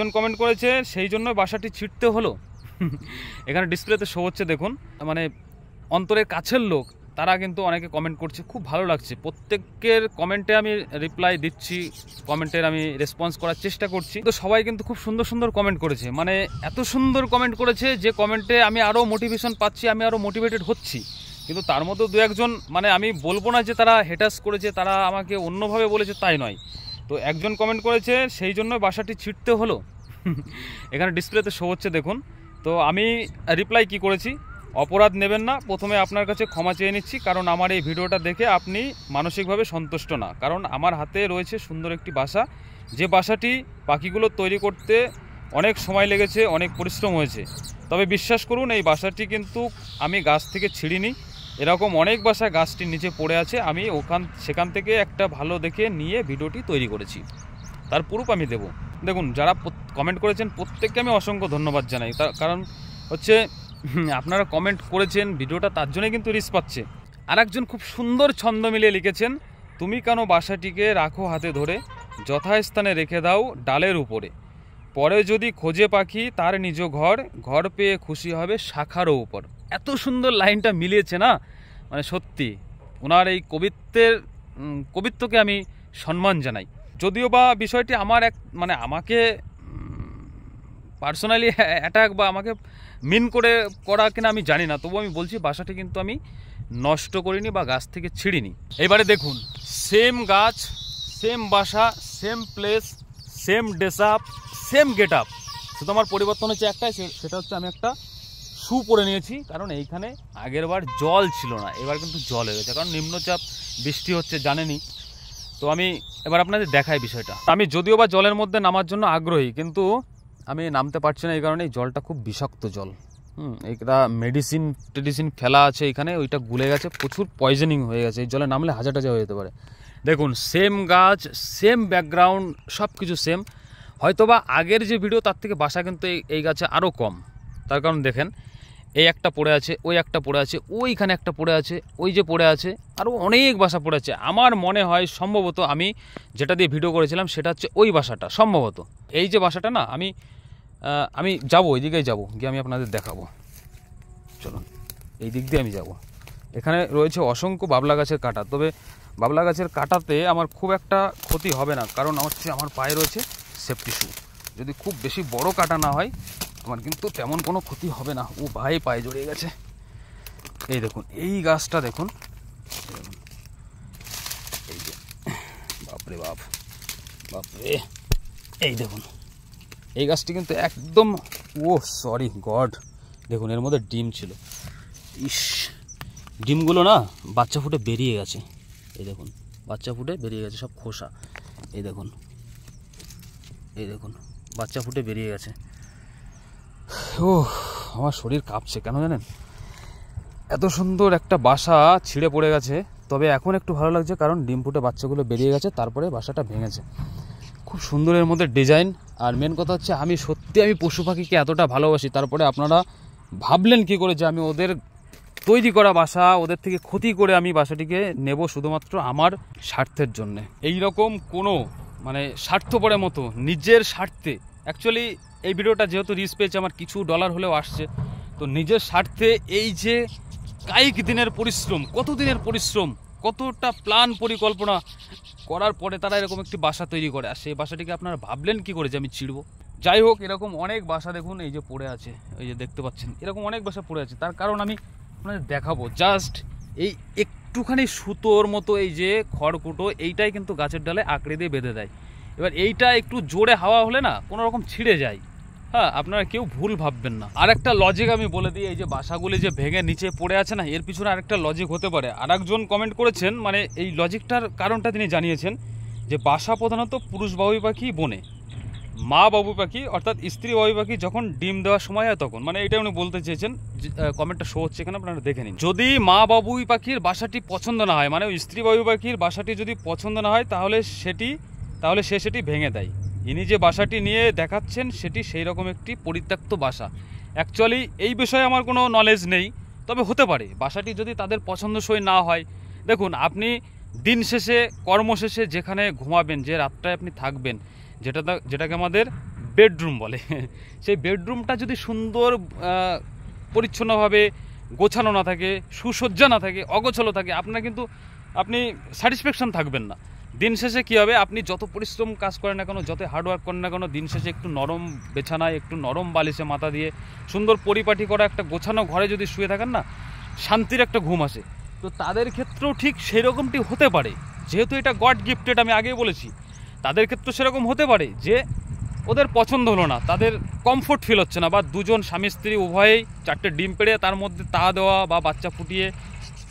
জন comment করেছে সেই জন্য বাসাটি ছিঁড়তে হলো। এখানে ডিসপ্লেতে শো হচ্ছে দেখুন, মানে অন্তরের কাছের লোক তারা কিন্তু অনেকে কমেন্ট করছে, খুব ভালো লাগছে। প্রত্যেকের কমেন্টে আমি রিপ্লাই দিচ্ছি, কমেন্টের আমি রেসপন্স করার চেষ্টা করছি। তো সবাই কিন্তু খুব সুন্দর সুন্দর কমেন্ট করেছে, মানে এত সুন্দর কমেন্ট করেছে যে কমেন্টে আমি আরও মোটিভেশন পাচ্ছি, আমি আরও মোটিভেটেড হচ্ছি। কিন্তু তার মধ্যে দু একজন, মানে আমি বলবো না যে তারা হেটার্স করেছে, তারা আমাকে অন্যভাবে বলেছে তাই নয়। তো একজন কমেন্ট করেছে সেই জন্য বাসাটি ছিঁড়তে হলো। এখানে ডিসপ্লেতে শো হচ্ছে দেখুন। তো আমি রিপ্লাই কি করেছি, অপরাধ নেবেন না, প্রথমে আপনার কাছে ক্ষমা চেয়ে নিচ্ছি, কারণ আমার এই ভিডিওটা দেখে আপনি মানসিকভাবে সন্তুষ্ট না। কারণ আমার হাতে রয়েছে সুন্দর একটি বাসা, যে বাসাটি পাখিগুলো তৈরি করতে অনেক সময় লেগেছে, অনেক পরিশ্রম হয়েছে। তবে বিশ্বাস করুন, এই বাসাটি কিন্তু আমি গাছ থেকে ছিঁড়িনি। এরকম অনেক বাসা গাছটির নিচে পড়ে আছে, আমি সেখান থেকে একটা ভালো দেখে নিয়ে ভিডিওটি তৈরি করেছি। তার প্রুফ আমি দেব। দেখুন, যারা কমেন্ট করেছেন প্রত্যেককে আমি অসংখ্য ধন্যবাদ জানাই। তার কারণ হচ্ছে আপনারা কমেন্ট করেছেন, ভিডিওটা তার জন্যই কিন্তু রিচ পাচ্ছে। আর একজন খুব সুন্দর ছন্দ মিলিয়ে লিখেছেন, তুমি কেন বাসাটিকে রাখো হাতে ধরে, যথাস্থানে রেখে দাও ডালের উপরে, পরে যদি খোঁজে পাখি তার নিজ ঘর, ঘর পেয়ে খুশি হবে শাখারও উপর। এত সুন্দর লাইনটা মিলিয়েছে না, মানে সত্যি ওনার এই কবিত্বকে আমি সম্মান জানাই। যদিও বা বিষয়টি আমার মানে আমাকে পার্সোনালি অ্যাটাক বা আমাকে মিন করা কিনা আমি জানি না, তবু আমি বলছি বাসাটি কিন্তু আমি নষ্ট করিনি বা গাছ থেকে ছিঁড়িনি। এবারে দেখুন, সেম গাছ, সেম বাসা, same place, same dress up, same get up. শুধু আমার পরিবর্তন হচ্ছে একটাই, সেটা হচ্ছে আমি একটা শু পরে নিয়েছি। কারণ এইখানে আগের বার জল ছিল না, এবার কিন্তু জল হয়ে গেছে, কারণ নিম্নচাপ বৃষ্টি হচ্ছে জানেনই। তো আমি এবার আপনাদের দেখাই বিষয়টা। আমি যদিও বা জলের মধ্যে নামার জন্য আগ্রহী, কিন্তু আমি নামতে পারছি না এই কারণে, এই জলটা খুব বিষাক্ত জল। এইটা মেডিসিন ফেলা আছে এখানে, ওইটা গুলে গেছে, প্রচুর পয়জনিং হয়ে গেছে। এই জলে নামলে হাজার হয়ে যেতে পারে। দেখুন, সেম গাছ, সেম ব্যাকগ্রাউন্ড, সব কিছু সেম। হয়তোবা আগের যে ভিডিও তার থেকে বাসা কিন্তু এই গাছে আরও কম। তার কারণ দেখেন, এই একটা পড়ে আছে, ওই একটা পড়ে আছে, ওইখানে একটা পড়ে আছে, ওই যে পড়ে আছে, আরও অনেক বাসা পড়ে আছে। আমার মনে হয় সম্ভবত আমি যেটা দিয়ে ভিডিও করেছিলাম সেটা হচ্ছে ওই বাসাটা সম্ভবত। এই যে বাসাটা না, আমি যাবো, ওই দিকেই যাবো, গিয়ে আমি আপনাদের দেখাবো। চলুন, এই দিক দিয়ে আমি যাব। এখানে রয়েছে অসংখ্য বাবলা গাছের কাঁটা। তবে বাবলা গাছের কাঁটাতে আমার খুব একটা ক্ষতি হবে না, কারণ আমার পায়ে রয়েছে সেফটি শু। যদি খুব বেশি বড় কাঁটা না হয়, আমার কিন্তু তেমন কোনো ক্ষতি হবে না। ও ভাই, পায়ে জড়িয়ে গেছে। এই দেখুন, এই গাছটা দেখুন, এই যে বাপরে বাপরে, এই দেখুন, এই গাছটি কিন্তু একদম, ও সরি গড, দেখুন এর মধ্যে ডিম ছিল। ইস, ডিমগুলো না বাচ্চা ফুটে বেরিয়ে গেছে। এই দেখুন, বাচ্চা ফুটে বেরিয়ে গেছে, সব খোসা। এই দেখুন বাচ্চা ফুটে বেরিয়ে গেছে। ও, আমার শরীর কাঁপছে কেন জানেন, এত সুন্দর একটা বাসা ছিঁড়ে পড়ে গেছে। তবে এখন একটু ভালো লাগছে, কারণ ডিম ফুটে বাচ্চাগুলো বেরিয়ে গেছে, তারপরে বাসাটা ভেঙেছে। খুব সুন্দর এর মধ্যে ডিজাইন। আর মেন কথা হচ্ছে, আমি পশু পাখিকে এতটা ভালোবাসি, তারপরে আপনারা ভাবলেন কি করে যে আমি ওদের তৈরি করা বাসা, ওদের থেকে ক্ষতি করে আমি বাসাটিকে নেব শুধুমাত্র আমার স্বার্থের জন্যে। এইরকম কোনো মানে স্বার্থপরের মতো নিজের স্বার্থে, অ্যাকচুয়ালি এই ভিডিওটা যেহেতু রিচ পেয়েছে, আমার কিছু ডলার হলেও আসছে, তো নিজের স্বার্থে এই যে কায়িক দিনের পরিশ্রম, কতদিনের পরিশ্রম, কতটা প্ল্যান পরিকল্পনা করার পরে তারা এরকম একটি বাসা তৈরি করে, আর সেই বাসাটিকে আপনারা ভাবলেন কি করে যে আমি ছিঁড়ব। যাই হোক, এরকম অনেক বাসা দেখুন এই যে পড়ে আছে, এই যে দেখতে পাচ্ছেন, এরকম অনেক বাসা পড়ে আছে। তার কারণ আমি আপনাদের দেখাবো, জাস্ট এই একটুখানি সুতোর মতো এই যে খড়কুটো, এইটাই কিন্তু গাছের ডালে আঁকড়ে দিয়ে বেঁধে দেয়। এবার এইটা একটু জোরে হাওয়া হলে না কোনো রকম ছিঁড়ে যায়। হ্যাঁ, আপনারা কেউ ভুল ভাববেন না। আর একটা লজিক আমি বলে দিই, এই যে বাসাগুলি যে ভেঙে নিচে পড়ে আছে না, এর পিছনে আরেকটা লজিক হতে পারে। আর একজন কমেন্ট করেছেন, মানে এই লজিকটার কারণটা তিনি জানিয়েছেন যে বাসা প্রধানত পুরুষ বাবুই পাখি বনে, মা বাবু পাখি অর্থাৎ স্ত্রী বাবুই পাখি যখন ডিম দেওয়ার সময় হয় তখন, মানে এটা উনি বলতে চেয়েছেন। কমেন্টটা শো হচ্ছে এখানে, আপনারা দেখে নিন। যদি মা বাবুই পাখির বাসাটি পছন্দ না হয়, মানে ওই স্ত্রী বাবুই পাখির বাসাটি যদি পছন্দ না হয়, তাহলে সে সেটি ভেঙে দেয়। ইনি যে বাসাটি নিয়ে দেখাচ্ছেন সেটি সেই রকম একটি পরিত্যক্ত বাসা। অ্যাকচুয়ালি এই বিষয়ে আমার কোনো নলেজ নেই, তবে হতে পারে বাসাটি যদি তাদের পছন্দসই না হয়। দেখুন, আপনি দিন শেষে, কর্মশেষে যেখানে ঘুমাবেন, যে রাতটায় আপনি থাকবেন, যেটাকে আমাদের বেডরুম বলে, সেই বেডরুমটা যদি সুন্দর পরিচ্ছন্নভাবে গোছানো না থাকে, সুসজ্জা না থাকে, অগোছালো থাকে, আপনার কিন্তু আপনি স্যাটিসফ্যাকশন থাকবেন না। দিন শেষে কী হবে, আপনি যত পরিশ্রম কাজ করেন না কেন, যত হার্ডওয়ার্ক করেন না কেন, দিন শেষে একটু নরম বিছানায়, একটু নরম বালিশে মাথা দিয়ে সুন্দর পরিপাটি করা একটা গোছানো ঘরে যদি শুয়ে থাকেন না, শান্তির একটা ঘুম আসে। তো তাদের ক্ষেত্রেও ঠিক সেরকমটি হতে পারে, যেহেতু এটা গড গিফটেড, আমি আগেই বলেছি, তাদের ক্ষেত্রে সেরকম হতে পারে যে ওদের পছন্দ হলো না, তাদের কমফোর্ট ফিল হচ্ছে না, বা দুজন স্বামী স্ত্রী উভয়েই 4টে ডিম পেড়ে তার মধ্যে তা দেওয়া বা বাচ্চা ফুটিয়ে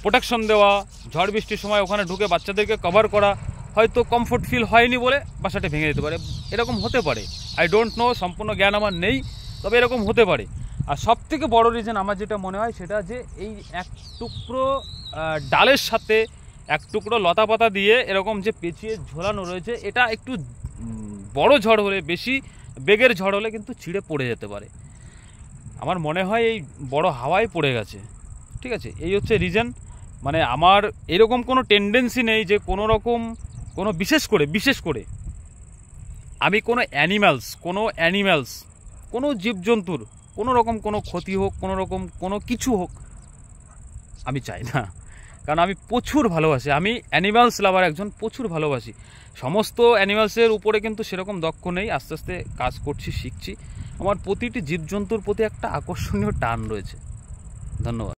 প্রোটেকশন দেওয়া, ঝড় বৃষ্টির সময় ওখানে ঢুকে বাচ্চাদেরকে কভার করা, হয়তো কমফোর্ট ফিল হয়নি বলে বাসাটা ভেঙে যেতে পারে। এরকম হতে পারে, আই ডোন্ট নো, সম্পূর্ণ জ্ঞান আমার নেই, তবে এরকম হতে পারে। আর সবথেকে বড় রিজন আমার যেটা মনে হয় সেটা যে এই এক টুকরো ডালের সাথে এক টুকরো লতা পাতা দিয়ে এরকম যে পেঁচিয়ে ঝোলানো রয়েছে, এটা একটু বড় ঝড় হলে, বেশি বেগের ঝড় হলে কিন্তু ছিঁড়ে পড়ে যেতে পারে। আমার মনে হয় এই বড় হাওয়ায় পড়ে গেছে। ঠিক আছে, এই হচ্ছে রিজন। মানে আমার এরকম কোনো টেন্ডেন্সি নেই যে কোনো রকম কোনো বিশেষ করে আমি কোনো কোনো জীবজন্তুর কোনো রকম কোনো ক্ষতি হোক, কোনো রকম কোনো কিছু হোক, আমি চাই না। কারণ আমি প্রচুর ভালোবাসি, আমি অ্যানিম্যালস লাভার একজন, প্রচুর ভালোবাসি। সমস্ত অ্যানিম্যালসের উপরে কিন্তু সেরকম দক্ষ নেই, আস্তে আস্তে কাজ করছি, শিখছি। আমার প্রতিটি জীবজন্তুর প্রতি একটা আকর্ষণীয় টান রয়েছে। ধন্যবাদ।